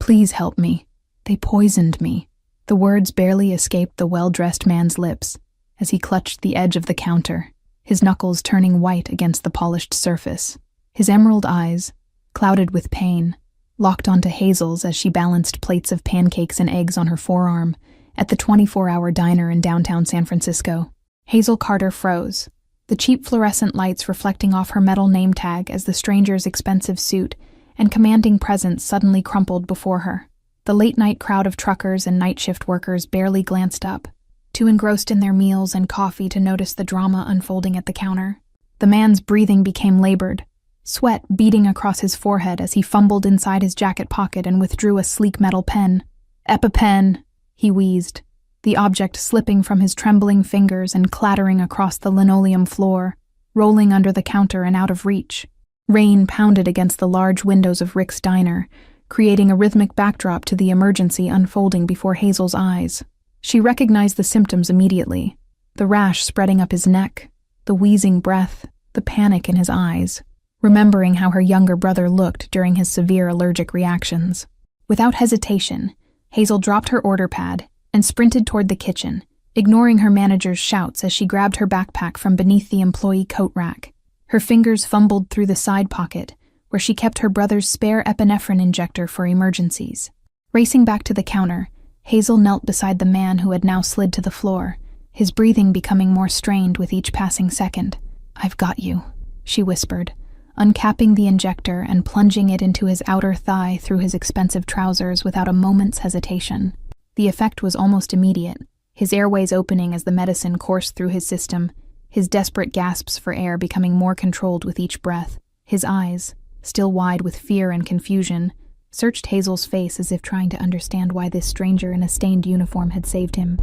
Please help me. They poisoned me." The words barely escaped the well-dressed man's lips as he clutched the edge of the counter, his knuckles turning white against the polished surface. His emerald eyes, clouded with pain, locked onto Hazel's as she balanced plates of pancakes and eggs on her forearm at the 24-hour diner in downtown San Francisco. Hazel Carter froze, the cheap fluorescent lights reflecting off her metal name tag as the stranger's expensive suit and commanding presence suddenly crumpled before her. The late-night crowd of truckers and night shift workers barely glanced up, too engrossed in their meals and coffee to notice the drama unfolding at the counter. The man's breathing became labored, sweat beading across his forehead as he fumbled inside his jacket pocket and withdrew a sleek metal pen. "EpiPen," he wheezed, the object slipping from his trembling fingers and clattering across the linoleum floor, rolling under the counter and out of reach. Rain pounded against the large windows of Rick's diner, creating a rhythmic backdrop to the emergency unfolding before Hazel's eyes. She recognized the symptoms immediately: the rash spreading up his neck, the wheezing breath, the panic in his eyes, remembering how her younger brother looked during his severe allergic reactions. Without hesitation, Hazel dropped her order pad and sprinted toward the kitchen, ignoring her manager's shouts as she grabbed her backpack from beneath the employee coat rack. Her fingers fumbled through the side pocket, where she kept her brother's spare epinephrine injector for emergencies. Racing back to the counter, Hazel knelt beside the man who had now slid to the floor, his breathing becoming more strained with each passing second. "I've got you," she whispered, uncapping the injector and plunging it into his outer thigh through his expensive trousers without a moment's hesitation. The effect was almost immediate, his airways opening as the medicine coursed through his system, his desperate gasps for air becoming more controlled with each breath. His eyes, still wide with fear and confusion, searched Hazel's face as if trying to understand why this stranger in a stained uniform had saved him.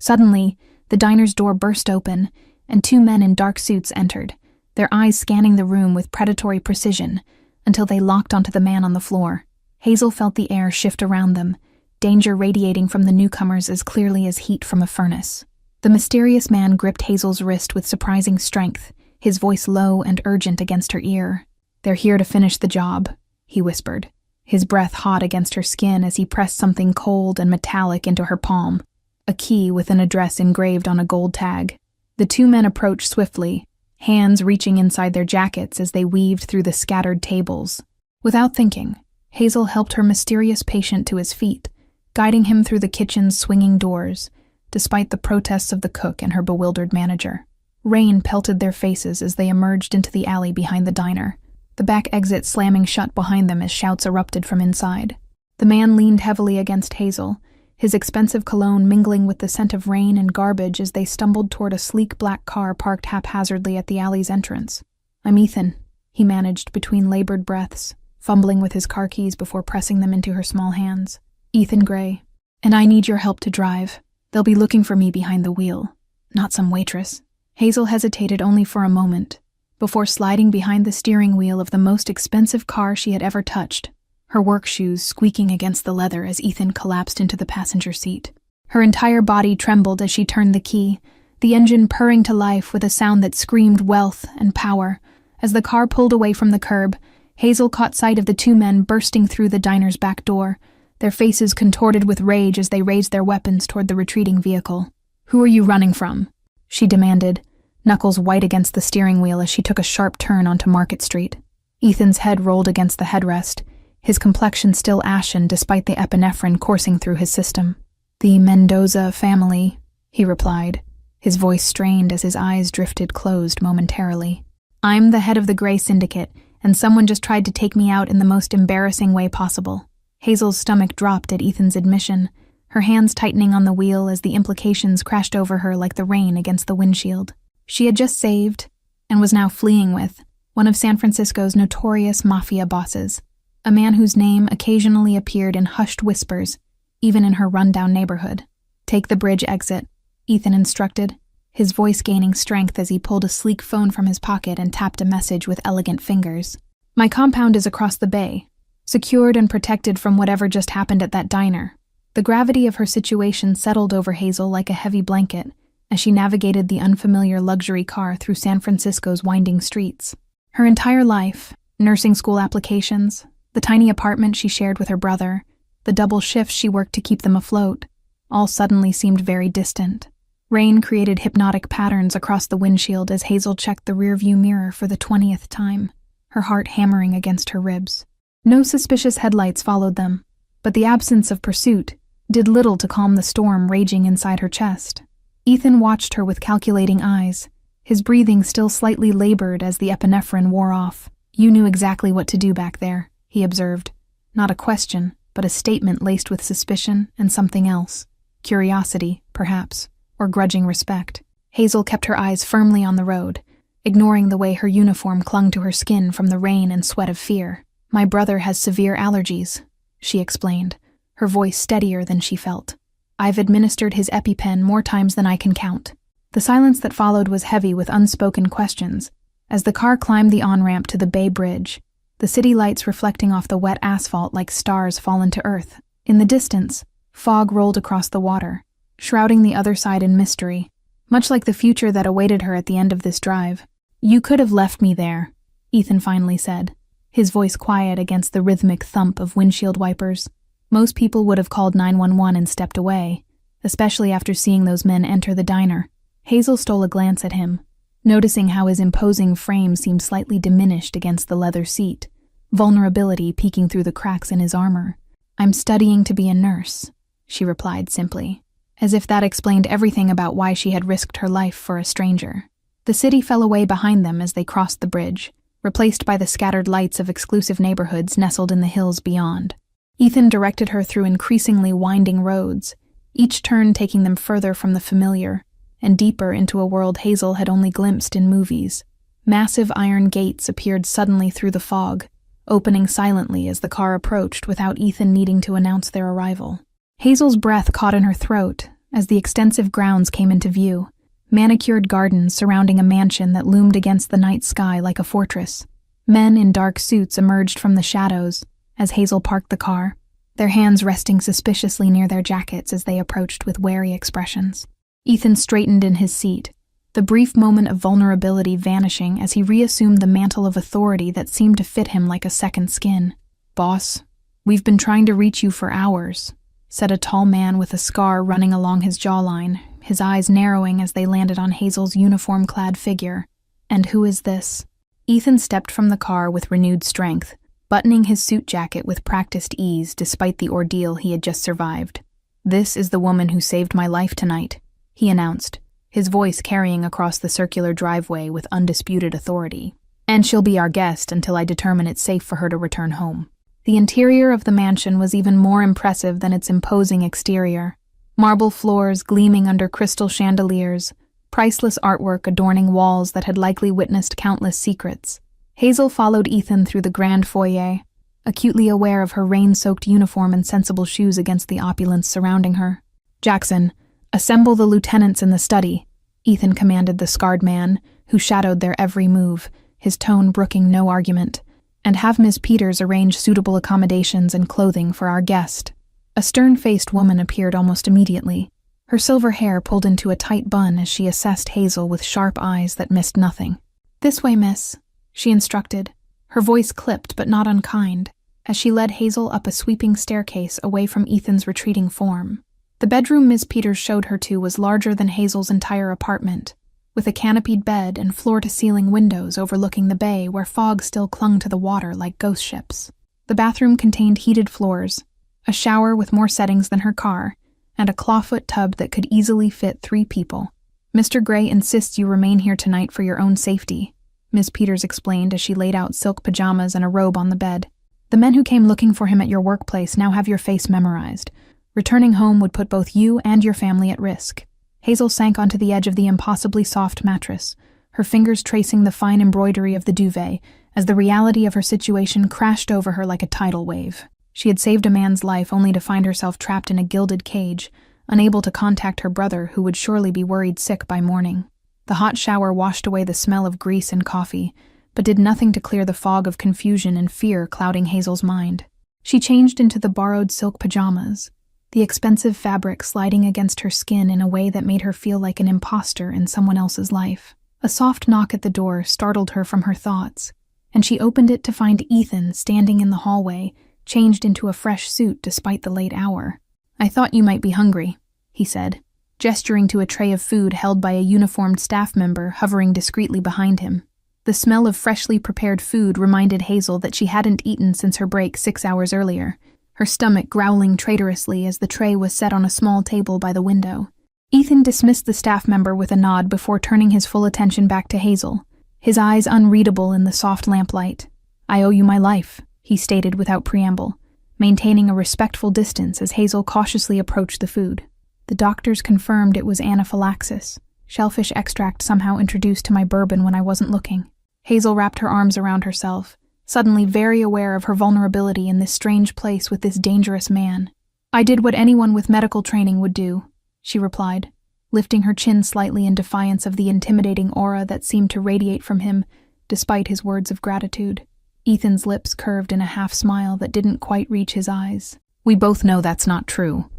Suddenly, the diner's door burst open, and two men in dark suits entered, their eyes scanning the room with predatory precision, until they locked onto the man on the floor. Hazel felt the air shift around them, danger radiating from the newcomers as clearly as heat from a furnace. The mysterious man gripped Hazel's wrist with surprising strength, his voice low and urgent against her ear. "They're here to finish the job," he whispered, his breath hot against her skin as he pressed something cold and metallic into her palm, a key with an address engraved on a gold tag. The two men approached swiftly, hands reaching inside their jackets as they weaved through the scattered tables. Without thinking, Hazel helped her mysterious patient to his feet, guiding him through the kitchen's swinging doors, despite the protests of the cook and her bewildered manager. Rain pelted their faces as they emerged into the alley behind the diner, the back exit slamming shut behind them as shouts erupted from inside. The man leaned heavily against Hazel, his expensive cologne mingling with the scent of rain and garbage as they stumbled toward a sleek black car parked haphazardly at the alley's entrance. "I'm Ethan," he managed between labored breaths, fumbling with his car keys before pressing them into her small hands. "Ethan Gray. And I need your help to drive. They'll be looking for me behind the wheel, not some waitress." Hazel hesitated only for a moment, before sliding behind the steering wheel of the most expensive car she had ever touched, her work shoes squeaking against the leather as Ethan collapsed into the passenger seat. Her entire body trembled as she turned the key, the engine purring to life with a sound that screamed wealth and power. As the car pulled away from the curb, Hazel caught sight of the two men bursting through the diner's back door, their faces contorted with rage as they raised their weapons toward the retreating vehicle. "Who are you running from?" she demanded, knuckles white against the steering wheel as she took a sharp turn onto Market Street. Ethan's head rolled against the headrest, his complexion still ashen despite the epinephrine coursing through his system. "The Mendoza family," he replied, his voice strained as his eyes drifted closed momentarily. "I'm the head of the Gray Syndicate, and someone just tried to take me out in the most embarrassing way possible." Hazel's stomach dropped at Ethan's admission, her hands tightening on the wheel as the implications crashed over her like the rain against the windshield. She had just saved, and was now fleeing with, one of San Francisco's notorious Mafia bosses, a man whose name occasionally appeared in hushed whispers, even in her rundown neighborhood. "Take the bridge exit," Ethan instructed, his voice gaining strength as he pulled a sleek phone from his pocket and tapped a message with elegant fingers. "My compound is across the bay, secured and protected from whatever just happened at that diner." The gravity of her situation settled over Hazel like a heavy blanket as she navigated the unfamiliar luxury car through San Francisco's winding streets. Her entire life, nursing school applications, the tiny apartment she shared with her brother, The double shifts she worked to keep them afloat, all suddenly seemed very distant. Rain created hypnotic patterns across the windshield as Hazel checked the rearview mirror for the 20th time, her heart hammering against her ribs. No suspicious headlights followed them, but the absence of pursuit did little to calm the storm raging inside her chest. Ethan watched her with calculating eyes, his breathing still slightly labored as the epinephrine wore off. "You knew exactly what to do back there," he observed. Not a question, but a statement laced with suspicion and something else. Curiosity, perhaps, or grudging respect. Hazel kept her eyes firmly on the road, ignoring the way her uniform clung to her skin from the rain and sweat of fear. "My brother has severe allergies," she explained, her voice steadier than she felt. "I've administered his EpiPen more times than I can count." The silence that followed was heavy with unspoken questions. As the car climbed the on-ramp to the Bay Bridge, the city lights reflecting off the wet asphalt like stars fallen to earth. In the distance, fog rolled across the water, shrouding the other side in mystery, much like the future that awaited her at the end of this drive. "You could have left me there," Ethan finally said, his voice quiet against the rhythmic thump of windshield wipers. Most people would have called 911 and stepped away, especially after seeing those men enter the diner. Hazel stole a glance at him, noticing how his imposing frame seemed slightly diminished against the leather seat, vulnerability peeking through the cracks in his armor. "I'm studying to be a nurse," she replied simply, as if that explained everything about why she had risked her life for a stranger. The city fell away behind them as they crossed the bridge, replaced by the scattered lights of exclusive neighborhoods nestled in the hills beyond. Ethan directed her through increasingly winding roads, each turn taking them further from the familiar and deeper into a world Hazel had only glimpsed in movies. Massive iron gates appeared suddenly through the fog, opening silently as the car approached without Ethan needing to announce their arrival. Hazel's breath caught in her throat as the extensive grounds came into view, manicured gardens surrounding a mansion that loomed against the night sky like a fortress. Men in dark suits emerged from the shadows as Hazel parked the car, their hands resting suspiciously near their jackets as they approached with wary expressions. Ethan straightened in his seat, the brief moment of vulnerability vanishing as he reassumed the mantle of authority that seemed to fit him like a second skin. "Boss, we've been trying to reach you for hours," said a tall man with a scar running along his jawline, his eyes narrowing as they landed on Hazel's uniform-clad figure. "And who is this?" Ethan stepped from the car with renewed strength, buttoning his suit jacket with practiced ease despite the ordeal he had just survived. "This is the woman who saved my life tonight," he announced, his voice carrying across the circular driveway with undisputed authority. "And she'll be our guest until I determine it's safe for her to return home." The interior of the mansion was even more impressive than its imposing exterior. Marble floors gleaming under crystal chandeliers, priceless artwork adorning walls that had likely witnessed countless secrets. Hazel followed Ethan through the grand foyer, acutely aware of her rain-soaked uniform and sensible shoes against the opulence surrounding her. "Jackson, assemble the lieutenants in the study," Ethan commanded the scarred man, who shadowed their every move, his tone brooking no argument, "and have Miss Peters arrange suitable accommodations and clothing for our guest." A stern-faced woman appeared almost immediately, her silver hair pulled into a tight bun as she assessed Hazel with sharp eyes that missed nothing. "This way, miss," she instructed, her voice clipped but not unkind, as she led Hazel up a sweeping staircase away from Ethan's retreating form. The bedroom Miss Peters showed her to was larger than Hazel's entire apartment, with a canopied bed and floor-to-ceiling windows overlooking the bay where fog still clung to the water like ghost ships. The bathroom contained heated floors, a shower with more settings than her car, and a clawfoot tub that could easily fit 3 people. "Mr. Gray insists you remain here tonight for your own safety," Miss Peters explained as she laid out silk pajamas and a robe on the bed. "The men who came looking for him at your workplace now have your face memorized. Returning home would put both you and your family at risk." Hazel sank onto the edge of the impossibly soft mattress, her fingers tracing the fine embroidery of the duvet as the reality of her situation crashed over her like a tidal wave. She had saved a man's life only to find herself trapped in a gilded cage, unable to contact her brother who would surely be worried sick by morning. The hot shower washed away the smell of grease and coffee, but did nothing to clear the fog of confusion and fear clouding Hazel's mind. She changed into the borrowed silk pajamas, the expensive fabric sliding against her skin in a way that made her feel like an imposter in someone else's life. A soft knock at the door startled her from her thoughts, and she opened it to find Ethan standing in the hallway, changed into a fresh suit despite the late hour. "I thought you might be hungry," he said, gesturing to a tray of food held by a uniformed staff member hovering discreetly behind him. The smell of freshly prepared food reminded Hazel that she hadn't eaten since her break 6 hours earlier, her stomach growling traitorously as the tray was set on a small table by the window. Ethan dismissed the staff member with a nod before turning his full attention back to Hazel, his eyes unreadable in the soft lamplight. "I owe you my life," he stated without preamble, maintaining a respectful distance as Hazel cautiously approached the food. "The doctors confirmed it was anaphylaxis, shellfish extract somehow introduced to my bourbon when I wasn't looking." Hazel wrapped her arms around herself, suddenly very aware of her vulnerability in this strange place with this dangerous man. "I did what anyone with medical training would do," she replied, lifting her chin slightly in defiance of the intimidating aura that seemed to radiate from him, despite his words of gratitude. Ethan's lips curved in a half-smile that didn't quite reach his eyes. "We both know that's not true,"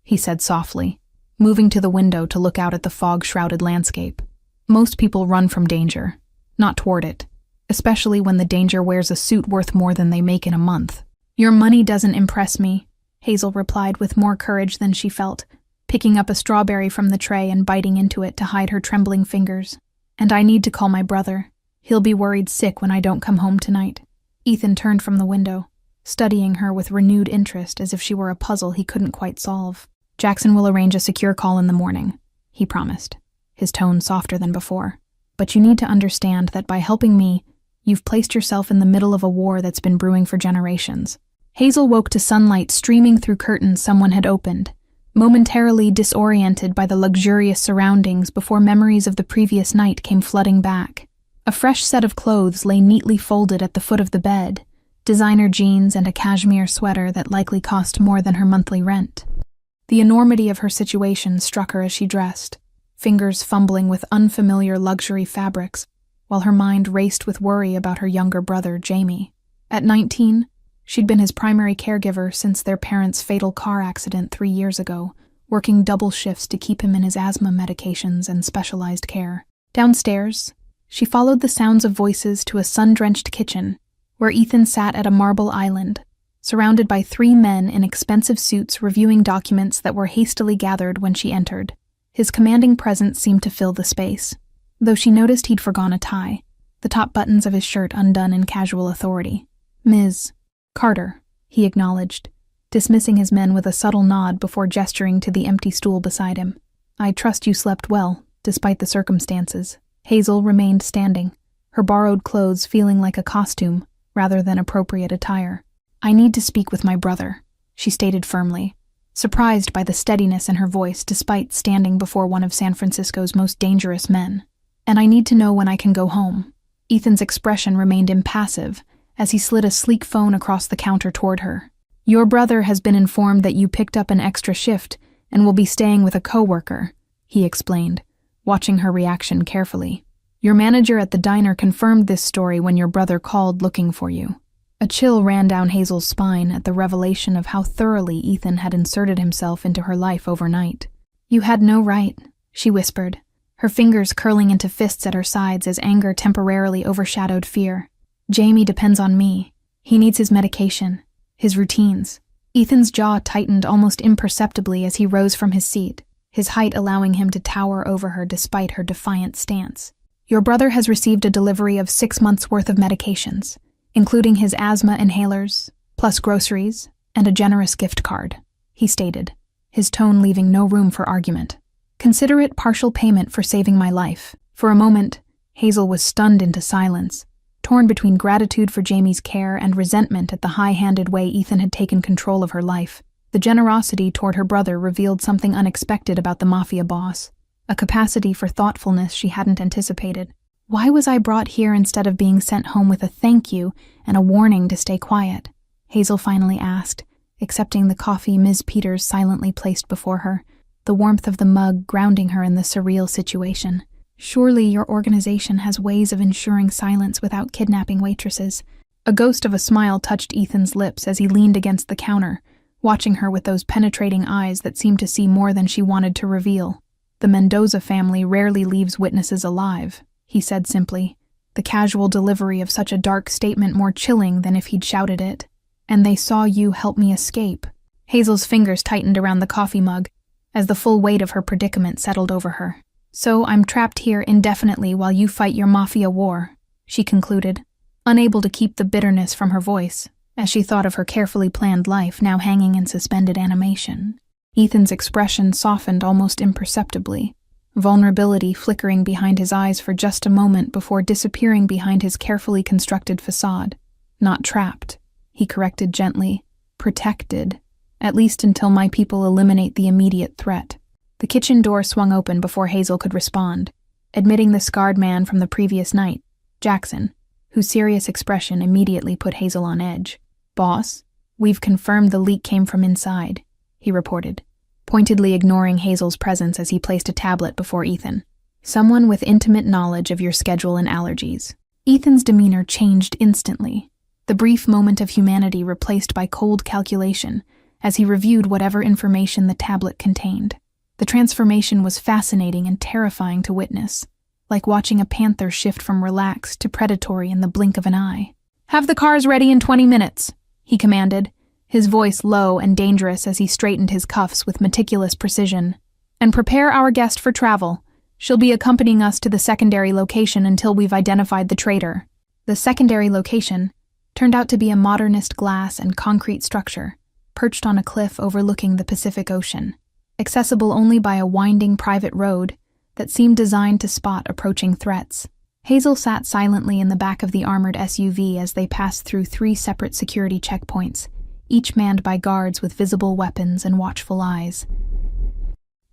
he said softly, moving to the window to look out at the fog-shrouded landscape. "Most people run from danger, not toward it, especially when the danger wears a suit worth more than they make in a month." "Your money doesn't impress me," Hazel replied with more courage than she felt, picking up a strawberry from the tray and biting into it to hide her trembling fingers. "And I need to call my brother. He'll be worried sick when I don't come home tonight." Ethan turned from the window, studying her with renewed interest as if she were a puzzle he couldn't quite solve. "Jackson will arrange a secure call in the morning," he promised, his tone softer than before. "But you need to understand that by helping me, you've placed yourself in the middle of a war that's been brewing for generations." Hazel woke to sunlight streaming through curtains someone had opened, momentarily disoriented by the luxurious surroundings before memories of the previous night came flooding back. A fresh set of clothes lay neatly folded at the foot of the bed, designer jeans and a cashmere sweater that likely cost more than her monthly rent. The enormity of her situation struck her as she dressed, fingers fumbling with unfamiliar luxury fabrics, while her mind raced with worry about her younger brother, Jamie. At 19, she'd been his primary caregiver since their parents' fatal car accident 3 years ago, working double shifts to keep him in his asthma medications and specialized care. Downstairs, she followed the sounds of voices to a sun-drenched kitchen, where Ethan sat at a marble island, surrounded by 3 men in expensive suits reviewing documents that were hastily gathered when she entered. His commanding presence seemed to fill the space, though she noticed he'd forgone a tie, the top buttons of his shirt undone in casual authority. "Ms. Carter," he acknowledged, dismissing his men with a subtle nod before gesturing to the empty stool beside him. "I trust you slept well, despite the circumstances." Hazel remained standing, her borrowed clothes feeling like a costume rather than appropriate attire. "I need to speak with my brother," she stated firmly, surprised by the steadiness in her voice despite standing before one of San Francisco's most dangerous men. "And I need to know when I can go home." Ethan's expression remained impassive as he slid a sleek phone across the counter toward her. "Your brother has been informed that you picked up an extra shift and will be staying with a coworker," he explained, watching her reaction carefully. "Your manager at the diner confirmed this story when your brother called looking for you." A chill ran down Hazel's spine at the revelation of how thoroughly Ethan had inserted himself into her life overnight. "You had no right," she whispered, her fingers curling into fists at her sides as anger temporarily overshadowed fear. "Jamie depends on me. He needs his medication, his routines." Ethan's jaw tightened almost imperceptibly as he rose from his seat, his height allowing him to tower over her despite her defiant stance. "Your brother has received a delivery of 6 months' worth of medications, including his asthma inhalers, plus groceries, and a generous gift card," he stated, his tone leaving no room for argument. "Consider it partial payment for saving my life." For a moment, Hazel was stunned into silence, torn between gratitude for Jamie's care and resentment at the high-handed way Ethan had taken control of her life. The generosity toward her brother revealed something unexpected about the Mafia boss, a capacity for thoughtfulness she hadn't anticipated. "Why was I brought here instead of being sent home with a thank you and a warning to stay quiet?" Hazel finally asked, accepting the coffee Ms. Peters silently placed before her, the warmth of the mug grounding her in the surreal situation. "Surely your organization has ways of ensuring silence without kidnapping waitresses." A ghost of a smile touched Ethan's lips as he leaned against the counter, watching her with those penetrating eyes that seemed to see more than she wanted to reveal. "The Mendoza family rarely leaves witnesses alive," he said simply, the casual delivery of such a dark statement more chilling than if he'd shouted it. And they saw you help me escape. Hazel's fingers tightened around the coffee mug as the full weight of her predicament settled over her. So I'm trapped here indefinitely while you fight your Mafia war, she concluded, unable to keep the bitterness from her voice as she thought of her carefully planned life now hanging in suspended animation. Ethan's expression softened almost imperceptibly, vulnerability flickering behind his eyes for just a moment before disappearing behind his carefully constructed facade. Not trapped, he corrected gently. Protected, at least until my people eliminate the immediate threat. The kitchen door swung open before Hazel could respond, admitting the scarred man from the previous night, Jackson, whose serious expression immediately put Hazel on edge. Boss, we've confirmed the leak came from inside, he reported, pointedly ignoring Hazel's presence as he placed a tablet before Ethan. Someone with intimate knowledge of your schedule and allergies. Ethan's demeanor changed instantly, the brief moment of humanity replaced by cold calculation as he reviewed whatever information the tablet contained. The transformation was fascinating and terrifying to witness, like watching a panther shift from relaxed to predatory in the blink of an eye. Have the cars ready in 20 minutes, he commanded, his voice low and dangerous as he straightened his cuffs with meticulous precision. And prepare our guest for travel. She'll be accompanying us to the secondary location until we've identified the traitor. The secondary location turned out to be a modernist glass and concrete structure, perched on a cliff overlooking the Pacific Ocean, accessible only by a winding private road that seemed designed to spot approaching threats. Hazel sat silently in the back of the armored SUV as they passed through 3 separate security checkpoints, each manned by guards with visible weapons and watchful eyes.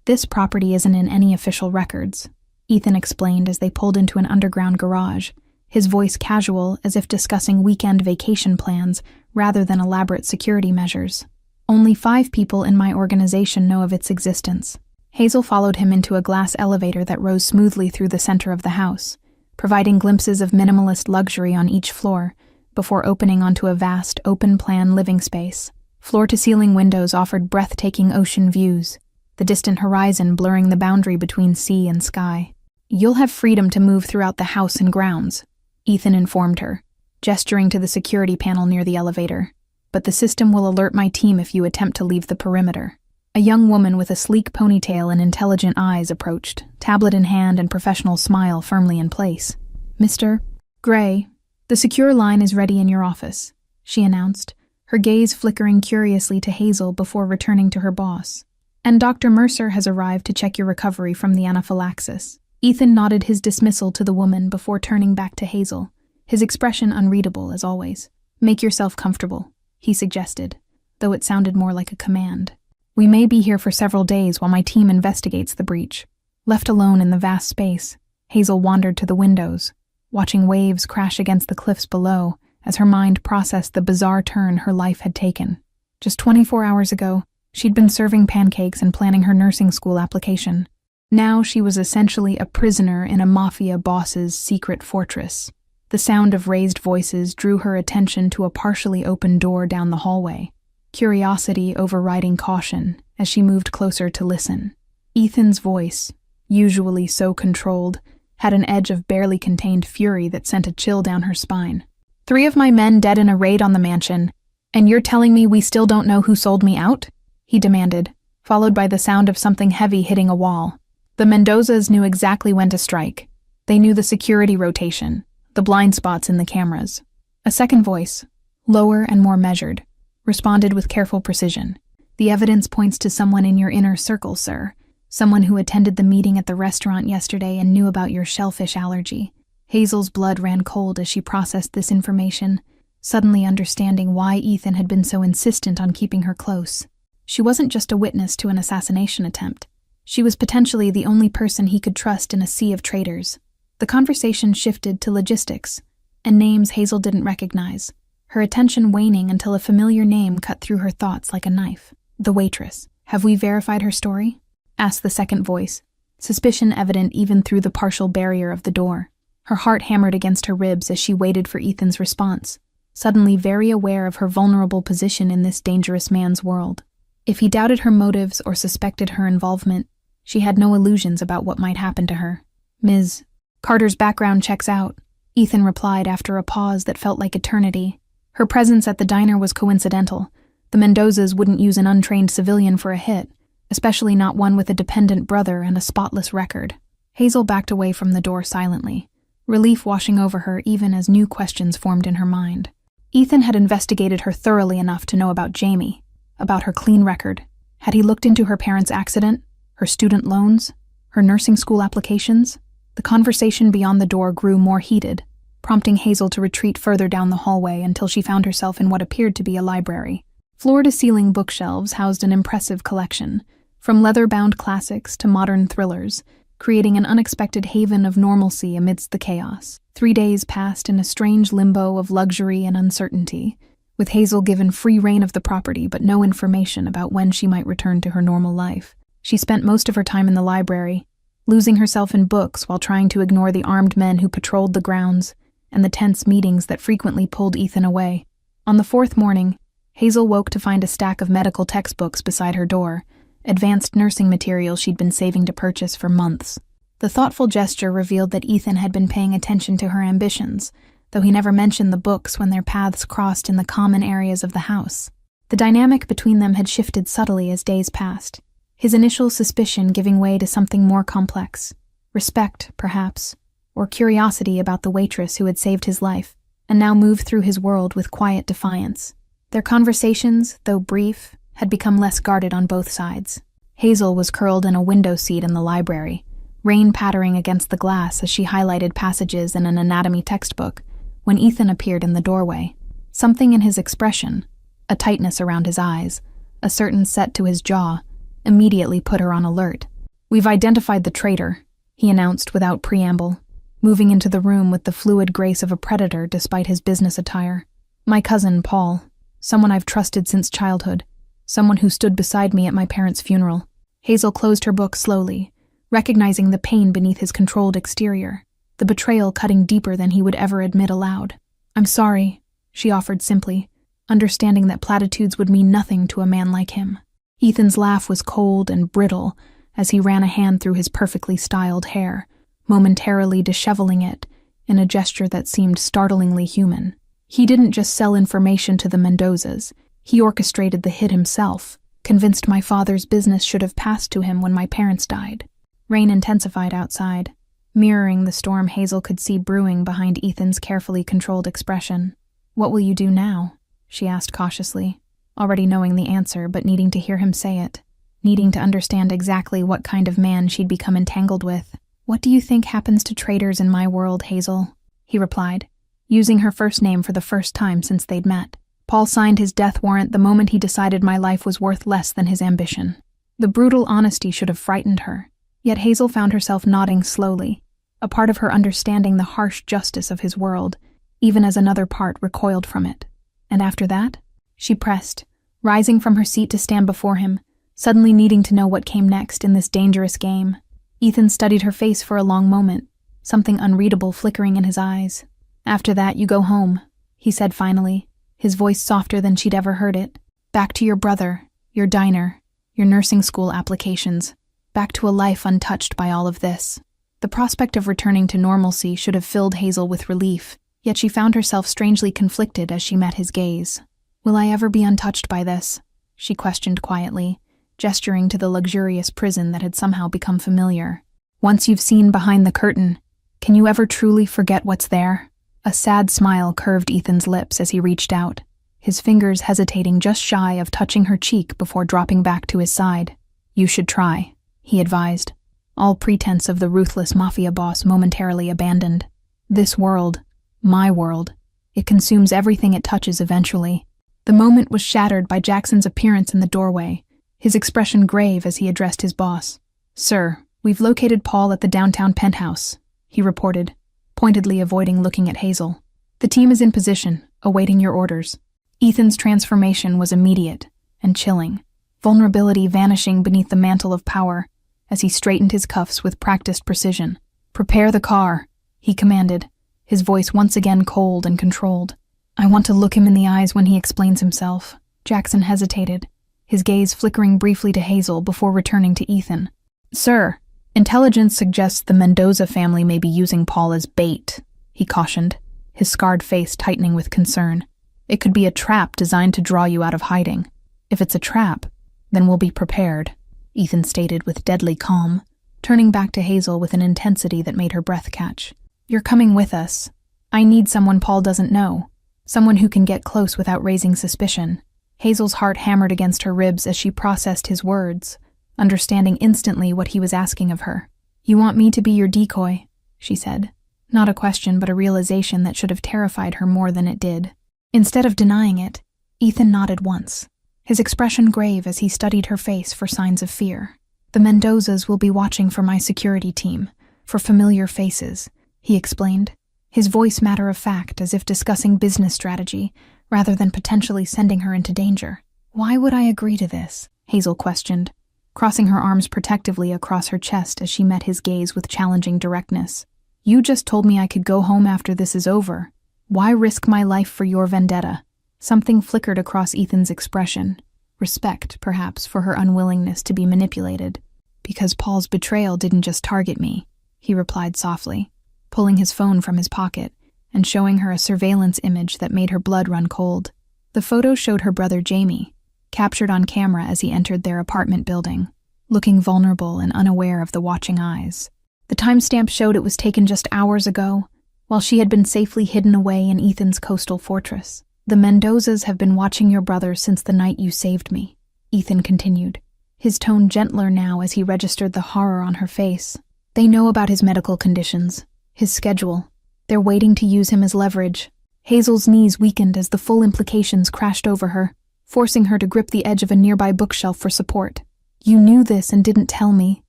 This property isn't in any official records, Ethan explained as they pulled into an underground garage, his voice casual as if discussing weekend vacation plans rather than elaborate security measures. Only 5 people in my organization know of its existence. Hazel followed him into a glass elevator that rose smoothly through the center of the house, providing glimpses of minimalist luxury on each floor, before opening onto a vast, open-plan living space. Floor-to-ceiling windows offered breathtaking ocean views, the distant horizon blurring the boundary between sea and sky. You'll have freedom to move throughout the house and grounds, Ethan informed her, gesturing to the security panel near the elevator. But the system will alert my team if you attempt to leave the perimeter. A young woman with a sleek ponytail and intelligent eyes approached, tablet in hand and professional smile firmly in place. Mr. Gray, the secure line is ready in your office, she announced, her gaze flickering curiously to Hazel before returning to her boss. And Dr. Mercer has arrived to check your recovery from the anaphylaxis. Ethan nodded his dismissal to the woman before turning back to Hazel, his expression unreadable as always. Make yourself comfortable, he suggested, though it sounded more like a command. We may be here for several days while my team investigates the breach. Left alone in the vast space, Hazel wandered to the windows, watching waves crash against the cliffs below as her mind processed the bizarre turn her life had taken. Just 24 hours ago, she'd been serving pancakes and planning her nursing school application. Now she was essentially a prisoner in a Mafia boss's secret fortress. The sound of raised voices drew her attention to a partially open door down the hallway, curiosity overriding caution as she moved closer to listen. Ethan's voice, usually so controlled, had an edge of barely contained fury that sent a chill down her spine. 3 of my men dead in a raid on the mansion, and you're telling me we still don't know who sold me out? He demanded, followed by the sound of something heavy hitting a wall. The Mendozas knew exactly when to strike. They knew the security rotation, the blind spots in the cameras. A second voice, lower and more measured, responded with careful precision. The evidence points to someone in your inner circle, sir. Someone who attended the meeting at the restaurant yesterday and knew about your shellfish allergy. Hazel's blood ran cold as she processed this information, suddenly understanding why Ethan had been so insistent on keeping her close. She wasn't just a witness to an assassination attempt. She was potentially the only person he could trust in a sea of traitors. The conversation shifted to logistics, and names Hazel didn't recognize, her attention waning until a familiar name cut through her thoughts like a knife. The Waitress. Have we verified her story? Asked the second voice, suspicion evident even through the partial barrier of the door. Her heart hammered against her ribs as she waited for Ethan's response, suddenly very aware of her vulnerable position in this dangerous man's world. If he doubted her motives or suspected her involvement, she had no illusions about what might happen to her. Ms. Carter's background checks out, Ethan replied after a pause that felt like eternity, Her presence at the diner was coincidental. The Mendozas wouldn't use an untrained civilian for a hit, especially not one with a dependent brother and a spotless record. Hazel backed away from the door silently, relief washing over her even as new questions formed in her mind. Ethan had investigated her thoroughly enough to know about Jamie, about her clean record. Had he looked into her parents' accident, her student loans, her nursing school applications? The conversation beyond the door grew more heated, prompting Hazel to retreat further down the hallway until she found herself in what appeared to be a library. Floor-to-ceiling bookshelves housed an impressive collection, from leather-bound classics to modern thrillers, creating an unexpected haven of normalcy amidst the chaos. 3 days passed in a strange limbo of luxury and uncertainty, with Hazel given free rein of the property but no information about when she might return to her normal life. She spent most of her time in the library, losing herself in books while trying to ignore the armed men who patrolled the grounds and the tense meetings that frequently pulled Ethan away. On the 4th morning, Hazel woke to find a stack of medical textbooks beside her door, advanced nursing material she'd been saving to purchase for months. The thoughtful gesture revealed that Ethan had been paying attention to her ambitions, though he never mentioned the books when their paths crossed in the common areas of the house. The dynamic between them had shifted subtly as days passed, his initial suspicion giving way to something more complex. Respect, perhaps, or curiosity about the waitress who had saved his life, and now moved through his world with quiet defiance. Their conversations, though brief, had become less guarded on both sides. Hazel was curled in a window seat in the library, rain pattering against the glass as she highlighted passages in an anatomy textbook, when Ethan appeared in the doorway. Something in his expression, a tightness around his eyes, a certain set to his jaw, immediately put her on alert. "We've identified the traitor," he announced without preamble, moving into the room with the fluid grace of a predator despite his business attire. "My cousin, Paul, someone I've trusted since childhood, someone who stood beside me at my parents' funeral." Hazel closed her book slowly, recognizing the pain beneath his controlled exterior, the betrayal cutting deeper than he would ever admit aloud. "I'm sorry," she offered simply, understanding that platitudes would mean nothing to a man like him. Ethan's laugh was cold and brittle as he ran a hand through his perfectly styled hair, momentarily disheveling it in a gesture that seemed startlingly human. He didn't just sell information to the Mendozas, he orchestrated the hit himself, convinced my father's business should have passed to him when my parents died. Rain intensified outside, mirroring the storm Hazel could see brewing behind Ethan's carefully controlled expression. "What will you do now?" she asked cautiously, already knowing the answer but needing to hear him say it, needing to understand exactly what kind of man she'd become entangled with. "What do you think happens to traitors in my world, Hazel?" he replied, using her first name for the first time since they'd met. "Paul signed his death warrant the moment he decided my life was worth less than his ambition." The brutal honesty should have frightened her, yet Hazel found herself nodding slowly, a part of her understanding the harsh justice of his world, even as another part recoiled from it. "And after that?" she pressed, rising from her seat to stand before him, suddenly needing to know what came next in this dangerous game. Ethan studied her face for a long moment, something unreadable flickering in his eyes. "After that, you go home," he said finally, his voice softer than she'd ever heard it. "Back to your brother, your diner, your nursing school applications, back to a life untouched by all of this." The prospect of returning to normalcy should have filled Hazel with relief, yet she found herself strangely conflicted as she met his gaze. "Will I ever be untouched by this?" she questioned quietly, gesturing to the luxurious prison that had somehow become familiar. "Once you've seen behind the curtain, can you ever truly forget what's there?" A sad smile curved Ethan's lips as he reached out, his fingers hesitating just shy of touching her cheek before dropping back to his side. "You should try," he advised, all pretense of the ruthless Mafia boss momentarily abandoned. "This world, my world, it consumes everything it touches eventually." The moment was shattered by Jackson's appearance in the doorway, his expression grave as he addressed his boss. "Sir, we've located Paul at the downtown penthouse," he reported, pointedly avoiding looking at Hazel. "The team is in position, awaiting your orders." Ethan's transformation was immediate and chilling, vulnerability vanishing beneath the mantle of power as he straightened his cuffs with practiced precision. "Prepare the car," he commanded, his voice once again cold and controlled. "I want to look him in the eyes when he explains himself." Jackson hesitated, his gaze flickering briefly to Hazel before returning to Ethan. "Sir, intelligence suggests the Mendoza family may be using Paul as bait," he cautioned, his scarred face tightening with concern. It could be a trap designed to draw you out of hiding. If it's a trap, then we'll be prepared, Ethan stated with deadly calm, turning back to Hazel with an intensity that made her breath catch. You're coming with us. I need someone Paul doesn't know. Someone who can get close without raising suspicion. Hazel's heart hammered against her ribs as she processed his words, understanding instantly what he was asking of her. You want me to be your decoy, she said. Not a question, but a realization that should have terrified her more than it did. Instead of denying it, Ethan nodded once, his expression grave as he studied her face for signs of fear. The Mendozas will be watching for my security team, for familiar faces, he explained, his voice matter-of-fact as if discussing business strategy rather than potentially sending her into danger. Why would I agree to this? Hazel questioned, crossing her arms protectively across her chest as she met his gaze with challenging directness. You just told me I could go home after this is over. Why risk my life for your vendetta? Something flickered across Ethan's expression. Respect, perhaps, for her unwillingness to be manipulated. Because Paul's betrayal didn't just target me, he replied softly, pulling his phone from his pocket and showing her a surveillance image that made her blood run cold. The photo showed her brother Jamie, captured on camera as he entered their apartment building, looking vulnerable and unaware of the watching eyes. The timestamp showed it was taken just hours ago, while she had been safely hidden away in Ethan's coastal fortress. The Mendozas have been watching your brother since the night you saved me, Ethan continued, his tone gentler now as he registered the horror on her face. They know about his medical conditions, his schedule. They're waiting to use him as leverage. Hazel's knees weakened as the full implications crashed over her, forcing her to grip the edge of a nearby bookshelf for support. You knew this and didn't tell me,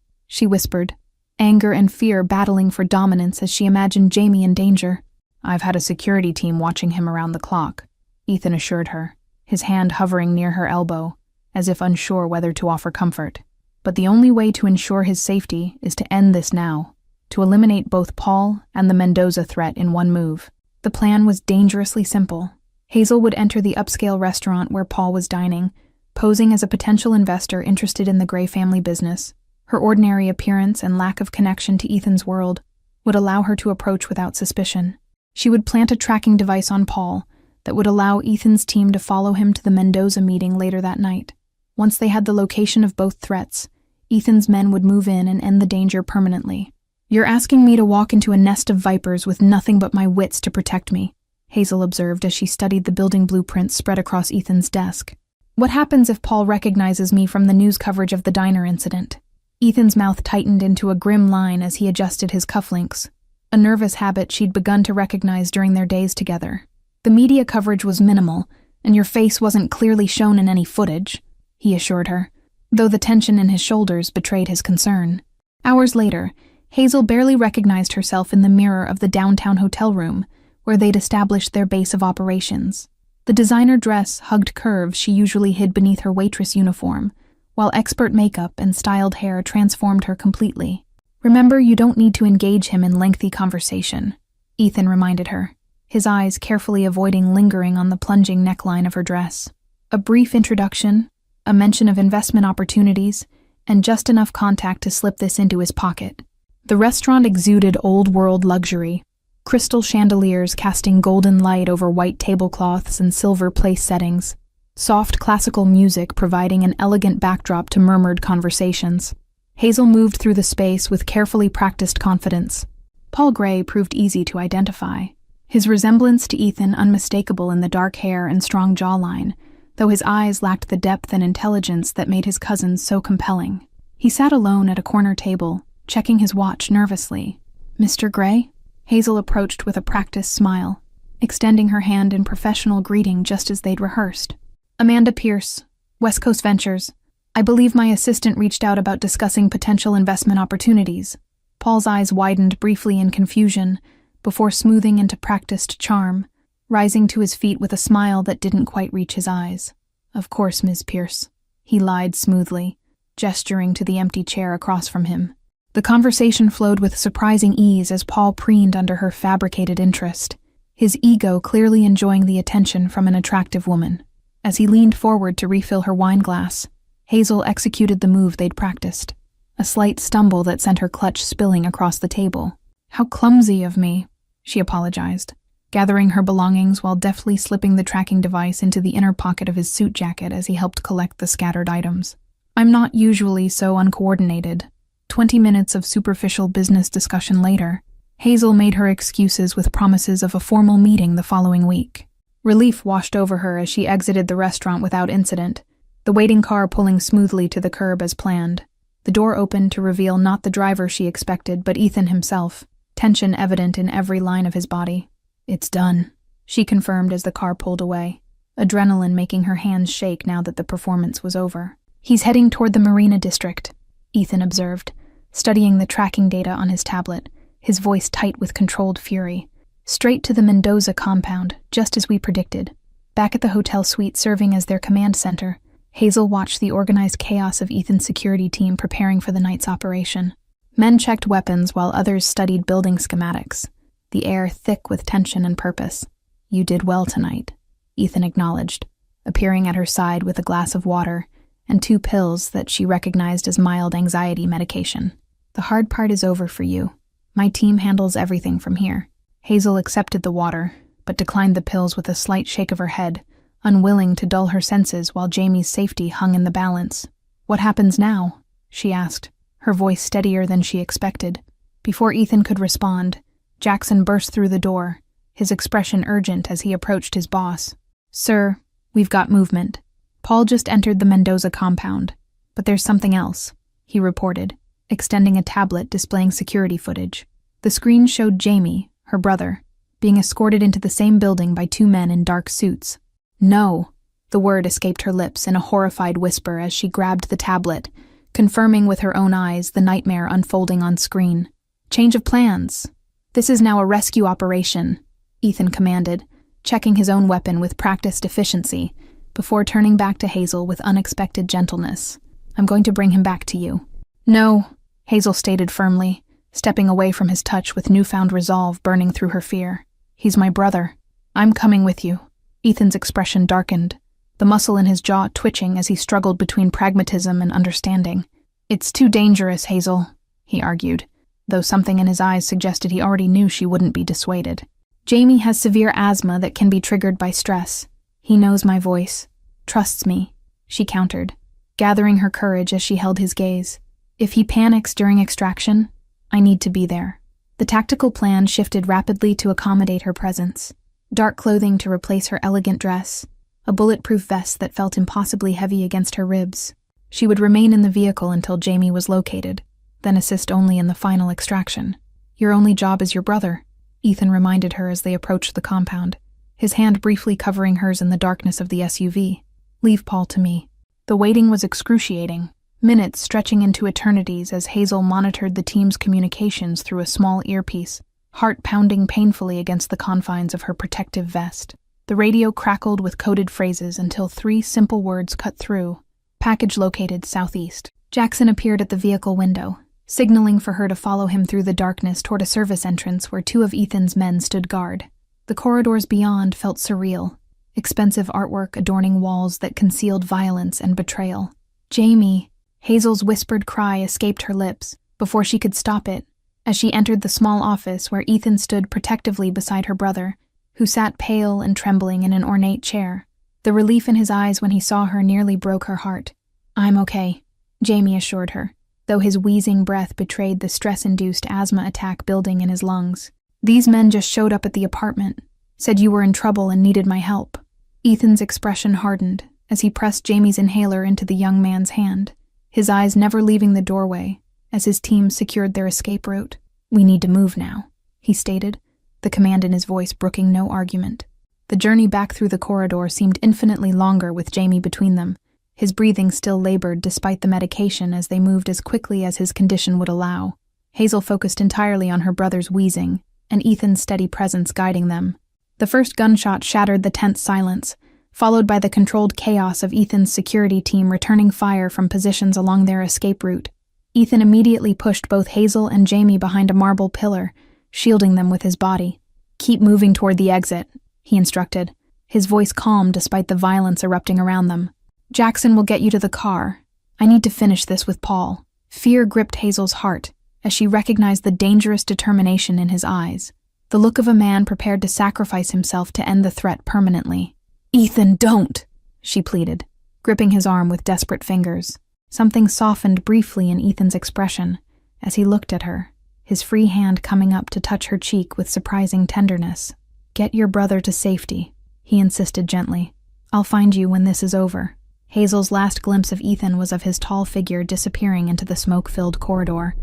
she whispered, anger and fear battling for dominance as she imagined Jamie in danger. I've had a security team watching him around the clock, Ethan assured her, his hand hovering near her elbow, as if unsure whether to offer comfort. But the only way to ensure his safety is to end this now, to eliminate both Paul and the Mendoza threat in one move. The plan was dangerously simple. Hazel would enter the upscale restaurant where Paul was dining, posing as a potential investor interested in the Gray family business. Her ordinary appearance and lack of connection to Ethan's world would allow her to approach without suspicion. She would plant a tracking device on Paul that would allow Ethan's team to follow him to the Mendoza meeting later that night. Once they had the location of both threats, Ethan's men would move in and end the danger permanently. You're asking me to walk into a nest of vipers with nothing but my wits to protect me, Hazel observed as she studied the building blueprints spread across Ethan's desk. What happens if Paul recognizes me from the news coverage of the diner incident? Ethan's mouth tightened into a grim line as he adjusted his cufflinks, a nervous habit she'd begun to recognize during their days together. The media coverage was minimal, and your face wasn't clearly shown in any footage, he assured her, though the tension in his shoulders betrayed his concern. Hours later, Hazel barely recognized herself in the mirror of the downtown hotel room, where they'd established their base of operations. The designer dress hugged curves she usually hid beneath her waitress uniform, while expert makeup and styled hair transformed her completely. Remember, you don't need to engage him in lengthy conversation, Ethan reminded her, his eyes carefully avoiding lingering on the plunging neckline of her dress. A brief introduction, a mention of investment opportunities, and just enough contact to slip this into his pocket. The restaurant exuded old-world luxury, crystal chandeliers casting golden light over white tablecloths and silver place settings, soft classical music providing an elegant backdrop to murmured conversations. Hazel moved through the space with carefully practiced confidence. Paul Gray proved easy to identify, his resemblance to Ethan unmistakable in the dark hair and strong jawline, though his eyes lacked the depth and intelligence that made his cousins so compelling. He sat alone at a corner table, checking his watch nervously. Mr. Gray? Hazel approached with a practiced smile, extending her hand in professional greeting just as they'd rehearsed. Amanda Pierce, West Coast Ventures. I believe my assistant reached out about discussing potential investment opportunities. Paul's eyes widened briefly in confusion, before smoothing into practiced charm, rising to his feet with a smile that didn't quite reach his eyes. Of course, Ms. Pierce, he lied smoothly, gesturing to the empty chair across from him. The conversation flowed with surprising ease as Paul preened under her fabricated interest, his ego clearly enjoying the attention from an attractive woman. As he leaned forward to refill her wine glass, Hazel executed the move they'd practiced, a slight stumble that sent her clutch spilling across the table. How clumsy of me, she apologized, gathering her belongings while deftly slipping the tracking device into the inner pocket of his suit jacket as he helped collect the scattered items. I'm not usually so uncoordinated. 20 minutes of superficial business discussion later, Hazel made her excuses with promises of a formal meeting the following week. Relief washed over her as she exited the restaurant without incident, the waiting car pulling smoothly to the curb as planned. The door opened to reveal not the driver she expected, but Ethan himself, tension evident in every line of his body. "It's done," she confirmed as the car pulled away, adrenaline making her hands shake now that the performance was over. "He's heading toward the Marina District," Ethan observed, studying the tracking data on his tablet, his voice tight with controlled fury. "Straight to the Mendoza compound, just as we predicted." Back at the hotel suite serving as their command center, Hazel watched the organized chaos of Ethan's security team preparing for the night's operation. Men checked weapons while others studied building schematics, the air thick with tension and purpose. "You did well tonight," Ethan acknowledged, appearing at her side with a glass of water and 2 pills that she recognized as mild anxiety medication. "The hard part is over for you. My team handles everything from here." Hazel accepted the water, but declined the pills with a slight shake of her head, unwilling to dull her senses while Jamie's safety hung in the balance. "What happens now?" she asked, her voice steadier than she expected. Before Ethan could respond, Jackson burst through the door, his expression urgent as he approached his boss. "Sir, we've got movement. Paul just entered the Mendoza compound, but there's something else," he reported, extending a tablet displaying security footage. The screen showed Jamie, her brother, being escorted into the same building by 2 men in dark suits. "No," the word escaped her lips in a horrified whisper as she grabbed the tablet, confirming with her own eyes the nightmare unfolding on screen. "Change of plans. This is now a rescue operation," Ethan commanded, checking his own weapon with practiced efficiency, before turning back to Hazel with unexpected gentleness. "I'm going to bring him back to you." "No," Hazel stated firmly, stepping away from his touch with newfound resolve burning through her fear. "He's my brother. I'm coming with you." Ethan's expression darkened, the muscle in his jaw twitching as he struggled between pragmatism and understanding. "It's too dangerous, Hazel," he argued, though something in his eyes suggested he already knew she wouldn't be dissuaded. "Jamie has severe asthma that can be triggered by stress. He knows my voice, trusts me," she countered, gathering her courage as she held his gaze. "If he panics during extraction, I need to be there." The tactical plan shifted rapidly to accommodate her presence. Dark clothing to replace her elegant dress, a bulletproof vest that felt impossibly heavy against her ribs. She would remain in the vehicle until Jamie was located, then assist only in the final extraction. "Your only job is your brother," Ethan reminded her as they approached the compound, his hand briefly covering hers in the darkness of the SUV. "Leave Paul to me." The waiting was excruciating, minutes stretching into eternities as Hazel monitored the team's communications through a small earpiece, heart pounding painfully against the confines of her protective vest. The radio crackled with coded phrases until 3 simple words cut through. "Package located southeast." Jackson appeared at the vehicle window, signaling for her to follow him through the darkness toward a service entrance where 2 of Ethan's men stood guard. The corridors beyond felt surreal, expensive artwork adorning walls that concealed violence and betrayal. "Jamie," Hazel's whispered cry escaped her lips before she could stop it, as she entered the small office where Ethan stood protectively beside her brother, who sat pale and trembling in an ornate chair. The relief in his eyes when he saw her nearly broke her heart. "I'm okay," Jamie assured her, though his wheezing breath betrayed the stress-induced asthma attack building in his lungs. "These men just showed up at the apartment, said you were in trouble and needed my help." Ethan's expression hardened as he pressed Jamie's inhaler into the young man's hand, his eyes never leaving the doorway as his team secured their escape route. "We need to move now," he stated, the command in his voice brooking no argument. The journey back through the corridor seemed infinitely longer with Jamie between them, his breathing still labored despite the medication as they moved as quickly as his condition would allow. Hazel focused entirely on her brother's wheezing, and Ethan's steady presence guiding them. The first gunshot shattered the tense silence, followed by the controlled chaos of Ethan's security team returning fire from positions along their escape route. Ethan immediately pushed both Hazel and Jamie behind a marble pillar, shielding them with his body. "Keep moving toward the exit," he instructed, his voice calm despite the violence erupting around them. "Jackson will get you to the car. I need to finish this with Paul." Fear gripped Hazel's heart as she recognized the dangerous determination in his eyes. the look of a man prepared to sacrifice himself to end the threat permanently. "Ethan, don't!" she pleaded, gripping his arm with desperate fingers. Something softened briefly in Ethan's expression as he looked at her, his free hand coming up to touch her cheek with surprising tenderness. "Get your brother to safety," he insisted gently. "I'll find you when this is over." Hazel's last glimpse of Ethan was of his tall figure disappearing into the smoke-filled corridor,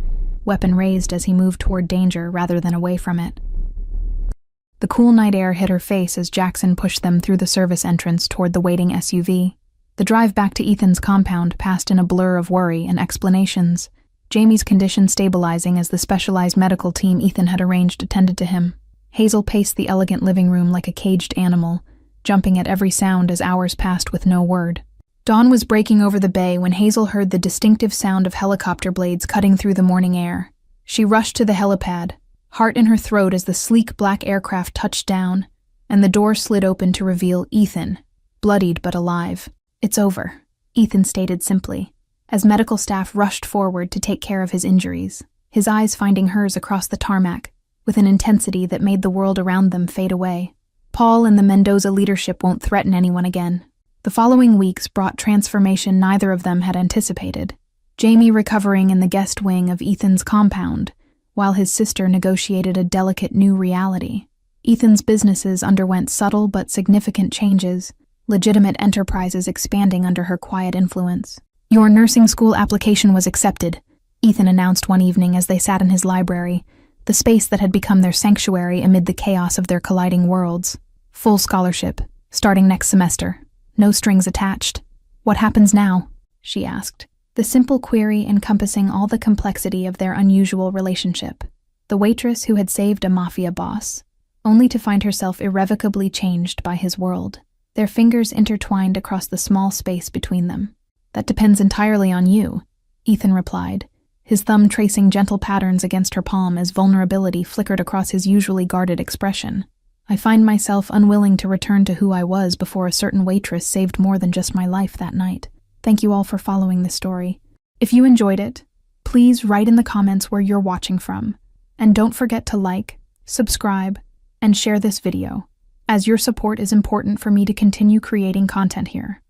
weapon raised as he moved toward danger rather than away from it. The cool night air hit her face as Jackson pushed them through the service entrance toward the waiting SUV. The drive back to Ethan's compound passed in a blur of worry and explanations, Jamie's condition stabilizing as the specialized medical team Ethan had arranged attended to him. Hazel paced the elegant living room like a caged animal, jumping at every sound as hours passed with no word. Dawn was breaking over the bay when Hazel heard the distinctive sound of helicopter blades cutting through the morning air. She rushed to the helipad, heart in her throat as the sleek black aircraft touched down, and the door slid open to reveal Ethan, bloodied but alive. "It's over," Ethan stated simply, as medical staff rushed forward to take care of his injuries, his eyes finding hers across the tarmac, with an intensity that made the world around them fade away. Paul and the Mendoza leadership won't threaten anyone again. The following weeks brought transformation neither of them had anticipated. Jamie recovering in the guest wing of Ethan's compound, while his sister negotiated a delicate new reality. Ethan's businesses underwent subtle but significant changes, legitimate enterprises expanding under her quiet influence. "Your nursing school application was accepted," Ethan announced one evening as they sat in his library, the space that had become their sanctuary amid the chaos of their colliding worlds. "Full scholarship, starting next semester. No strings attached." "What happens now?" she asked, the simple query encompassing all the complexity of their unusual relationship. The waitress who had saved a Mafia boss, only to find herself irrevocably changed by his world, their fingers intertwined across the small space between them. "That depends entirely on you," Ethan replied, his thumb tracing gentle patterns against her palm as vulnerability flickered across his usually guarded expression. "I find myself unwilling to return to who I was before a certain waitress saved more than just my life that night. Thank you all for following this story. If you enjoyed it, please write in the comments where you're watching from, and don't forget to like, subscribe, and share this video, as your support is important for me to continue creating content here.